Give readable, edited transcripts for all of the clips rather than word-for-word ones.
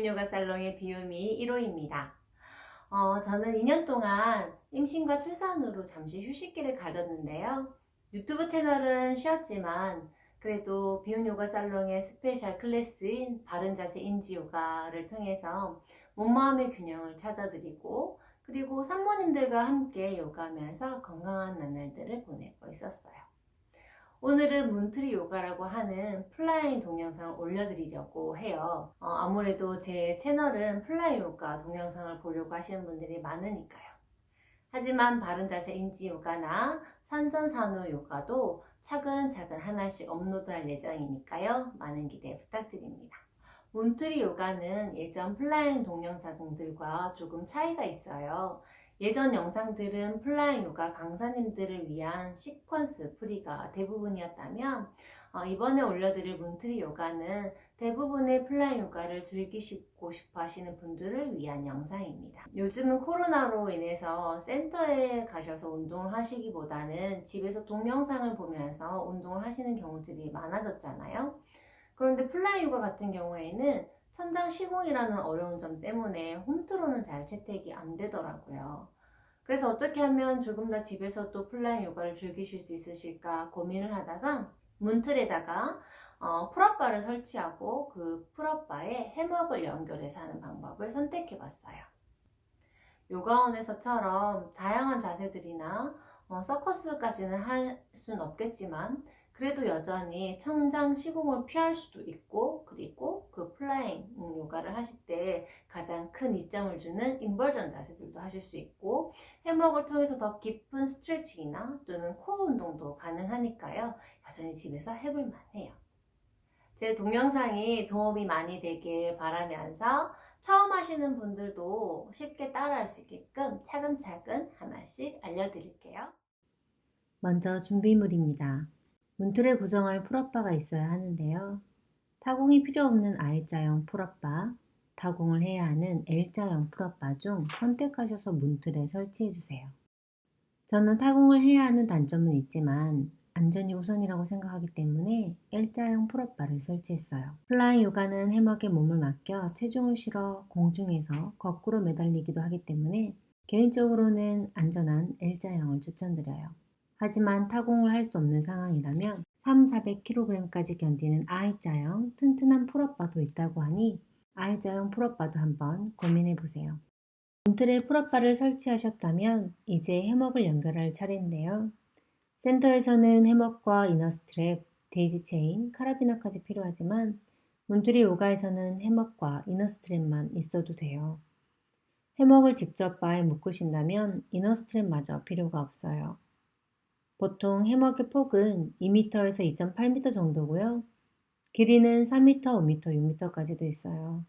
비움요가 살롱의 비움이 1호입니다. 저는 2년 동안 임신과 출산으로 잠시 휴식기를 가졌는데요. 유튜브 채널은 쉬었지만 그래도 비움요가 살롱의 스페셜 클래스인 바른자세 인지요가를 통해서 몸마음의 균형을 찾아드리고 그리고 산모님들과 함께 요가하면서 건강한 나날들을 보내고 있었어요. 오늘은 문트리 요가라고 하는 플라잉 동영상을 올려드리려고 해요. 아무래도 제 채널은 플라잉 요가 동영상을 보려고 하시는 분들이 많으니까요. 하지만 바른자세 인지 요가나 산전산후 요가도 차근차근 하나씩 업로드할 예정이니까요. 많은 기대 부탁드립니다. 문트리 요가는 예전 플라잉 동영상들과 조금 차이가 있어요. 예전 영상들은 플라잉 요가 강사님들을 위한 시퀀스 풀이가 대부분이었다면 이번에 올려드릴 문트리 요가는 대부분의 플라잉 요가를 즐기시고 싶어 하시는 분들을 위한 영상입니다. 요즘은 코로나로 인해서 센터에 가셔서 운동을 하시기보다는 집에서 동영상을 보면서 운동을 하시는 경우들이 많아졌잖아요. 그런데 플라잉 요가 같은 경우에는 천장 시공이라는 어려운 점 때문에 홈트로는 잘 채택이 안 되더라고요. 그래서 어떻게 하면 조금 더 집에서도 플라잉 요가를 즐기실 수 있으실까 고민을 하다가 문틀에다가 풀업바를 설치하고 그 풀업바에 해먹을 연결해서 하는 방법을 선택해 봤어요. 요가원에서처럼 다양한 자세들이나 서커스까지는 할 수는 없겠지만 그래도 여전히 천장 시공을 피할 수도 있고 그리고 그 플라잉 요가를 하실 때 가장 큰 이점을 주는 인벌전 자세들도 하실 수 있고 해먹을 통해서 더 깊은 스트레칭이나 또는 코어 운동도 가능하니까요. 여전히 집에서 해볼 만해요. 제 동영상이 도움이 많이 되길 바라면서 처음 하시는 분들도 쉽게 따라할 수 있게끔 차근차근 하나씩 알려드릴게요. 먼저 준비물입니다. 문틀에 고정할 풀업바가 있어야 하는데요. 타공이 필요 없는 I자형 풀업바, 타공을 해야 하는 L자형 풀업바 중 선택하셔서 문틀에 설치해 주세요. 저는 타공을 해야 하는 단점은 있지만 안전이 우선이라고 생각하기 때문에 L자형 풀업바를 설치했어요. 플라잉 요가는 해먹에 몸을 맡겨 체중을 실어 공중에서 거꾸로 매달리기도 하기 때문에 개인적으로는 안전한 L자형을 추천드려요. 하지만 타공을 할 수 없는 상황이라면 3,400kg까지 견디는 I자형 튼튼한 풀업바도 있다고 하니 I자형 풀업바도 한번 고민해 보세요. 문틀에 풀업바를 설치하셨다면 이제 해먹을 연결할 차례인데요. 센터에서는 해먹과 이너 스트랩, 데이지 체인, 카라비너까지 필요하지만 문틀이 요가에서는 해먹과 이너 스트랩만 있어도 돼요. 해먹을 직접 바에 묶으신다면 이너 스트랩마저 필요가 없어요. 보통 해먹의 폭은 2m에서 2.8m 정도고요. 길이는 3m, 5m, 6m까지도 있어요.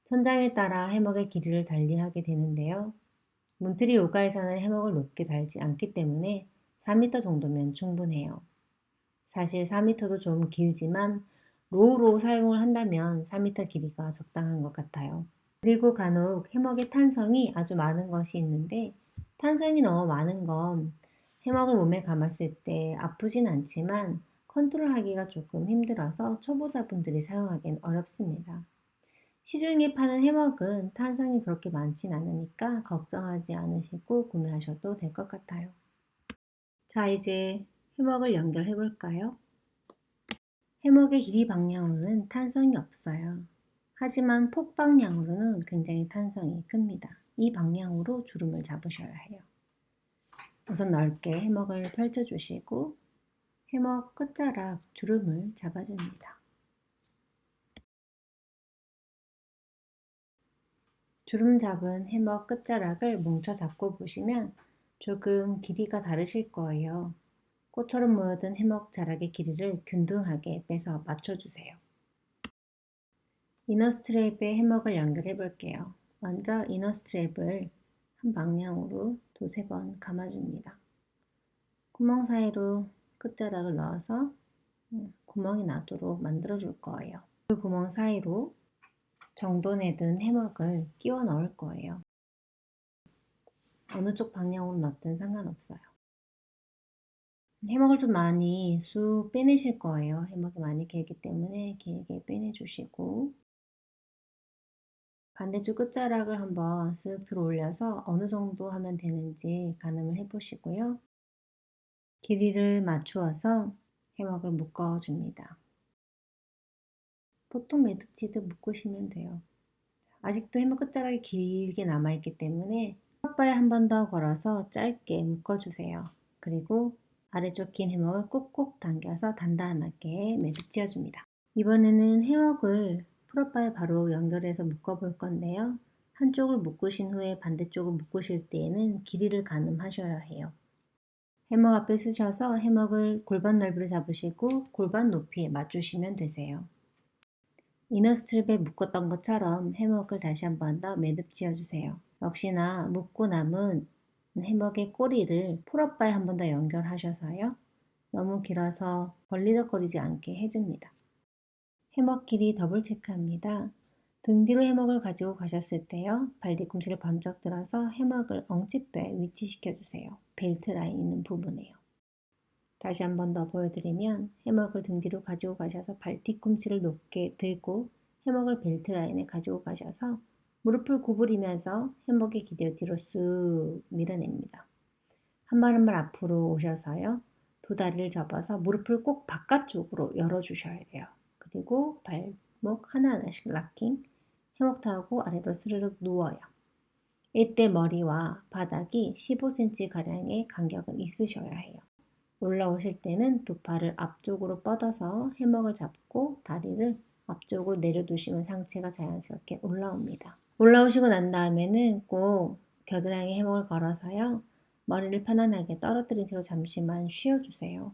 천장에 따라 해먹의 길이를 달리하게 되는데요. 문트리 요가에서는 해먹을 높게 달지 않기 때문에 4m 정도면 충분해요. 사실 4m도 좀 길지만 로우로 사용을 한다면 4m 길이가 적당한 것 같아요. 그리고 간혹 해먹의 탄성이 아주 많은 것이 있는데 탄성이 너무 많은 건 해먹을 몸에 감았을 때 아프진 않지만 컨트롤하기가 조금 힘들어서 초보자분들이 사용하기엔 어렵습니다. 시중에 파는 해먹은 탄성이 그렇게 많진 않으니까 걱정하지 않으시고 구매하셔도 될 것 같아요. 자, 이제 해먹을 연결해 볼까요? 해먹의 길이 방향으로는 탄성이 없어요. 하지만 폭 방향으로는 굉장히 탄성이 큽니다. 이 방향으로 주름을 잡으셔야 해요. 우선 넓게 해먹을 펼쳐주시고 해먹 끝자락 주름을 잡아줍니다. 주름 잡은 해먹 끝자락을 뭉쳐 잡고 보시면 조금 길이가 다르실 거예요. 꽃처럼 모여든 해먹 자락의 길이를 균등하게 빼서 맞춰주세요. 이너 스트랩에 해먹을 연결해 볼게요. 먼저 이너 스트랩을 한 방향으로 두세 번 감아줍니다. 구멍 사이로 끝자락을 넣어서 구멍이 나도록 만들어 줄 거예요. 그 구멍 사이로 정돈해둔 해먹을 끼워 넣을 거예요. 어느 쪽 방향으로 넣든 상관없어요. 해먹을 좀 많이 쑥 빼내실 거예요. 해먹이 많이 길기 때문에 길게 빼내주시고 반대쪽 끝자락을 한번 쓱 들어 올려서 어느 정도 하면 되는지 가늠을 해보시고요. 길이를 맞추어서 해먹을 묶어줍니다. 보통 매듭치듯 묶으시면 돼요. 아직도 해먹 끝자락이 길게 남아있기 때문에 프로바에 한 번 더 걸어서 짧게 묶어주세요. 그리고 아래쪽 긴 해먹을 꾹꾹 당겨서 단단하게 매듭 지어줍니다. 이번에는 해먹을 프로바에 바로 연결해서 묶어볼 건데요. 한쪽을 묶으신 후에 반대쪽을 묶으실 때에는 길이를 가늠하셔야 해요. 해먹 앞에 쓰셔서 해먹을 골반 넓이로 잡으시고 골반 높이에 맞추시면 되세요. 이너 스트립에 묶었던 것처럼 해먹을 다시 한 번 더 매듭 지어주세요. 역시나 묶고 남은 해먹의 꼬리를 풀업바에 한 번 더 연결하셔서요. 너무 길어서 걸리적거리지 않게 해줍니다. 해먹 길이 더블 체크합니다. 등 뒤로 해먹을 가지고 가셨을 때요. 발 뒤꿈치를 번쩍 들어서 해먹을 엉치뼈에 위치시켜주세요. 벨트 라인 있는 부분에요. 다시 한 번 더 보여드리면 해먹을 등 뒤로 가지고 가셔서 발 뒤꿈치를 높게 들고 해먹을 벨트 라인에 가지고 가셔서 무릎을 구부리면서 해먹의 기대 뒤로 쑥 밀어냅니다. 한 발 한 발 앞으로 오셔서요. 두 다리를 접어서 무릎을 꼭 바깥쪽으로 열어주셔야 돼요. 그리고 발목 하나하나씩 락킹, 해먹 타고 아래로 스르륵 누워요. 이때 머리와 바닥이 15cm가량의 간격은 있으셔야 해요. 올라오실 때는 두 팔을 앞쪽으로 뻗어서 해먹을 잡고 다리를 앞쪽으로 내려두시면 상체가 자연스럽게 올라옵니다. 올라오시고 난 다음에는 꼭 겨드랑이 해먹을 걸어서요. 머리를 편안하게 떨어뜨린 채로 잠시만 쉬어주세요.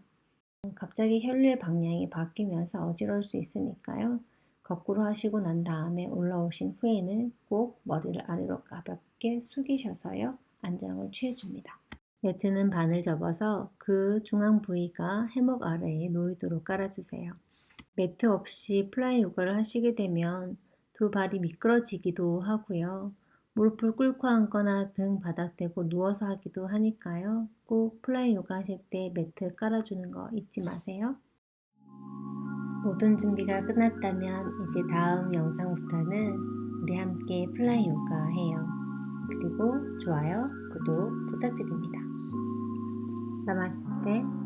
갑자기 혈류의 방향이 바뀌면서 어지러울 수 있으니까요. 거꾸로 하시고 난 다음에 올라오신 후에는 꼭 머리를 아래로 가볍게 숙이셔서요. 안정을 취해줍니다. 매트는 반을 접어서 그 중앙 부위가 해먹 아래에 놓이도록 깔아주세요. 매트 없이 플라이 요가를 하시게 되면 두 발이 미끄러지기도 하고요. 무릎을 꿇고 앉거나 등 바닥 대고 누워서 하기도 하니까요. 꼭 플라이 요가 하실 때 매트 깔아주는 거 잊지 마세요. 모든 준비가 끝났다면 이제 다음 영상부터는 우리 함께 플라이 요가 해요. 그리고 좋아요, 구독 부탁드립니다. 나마스테.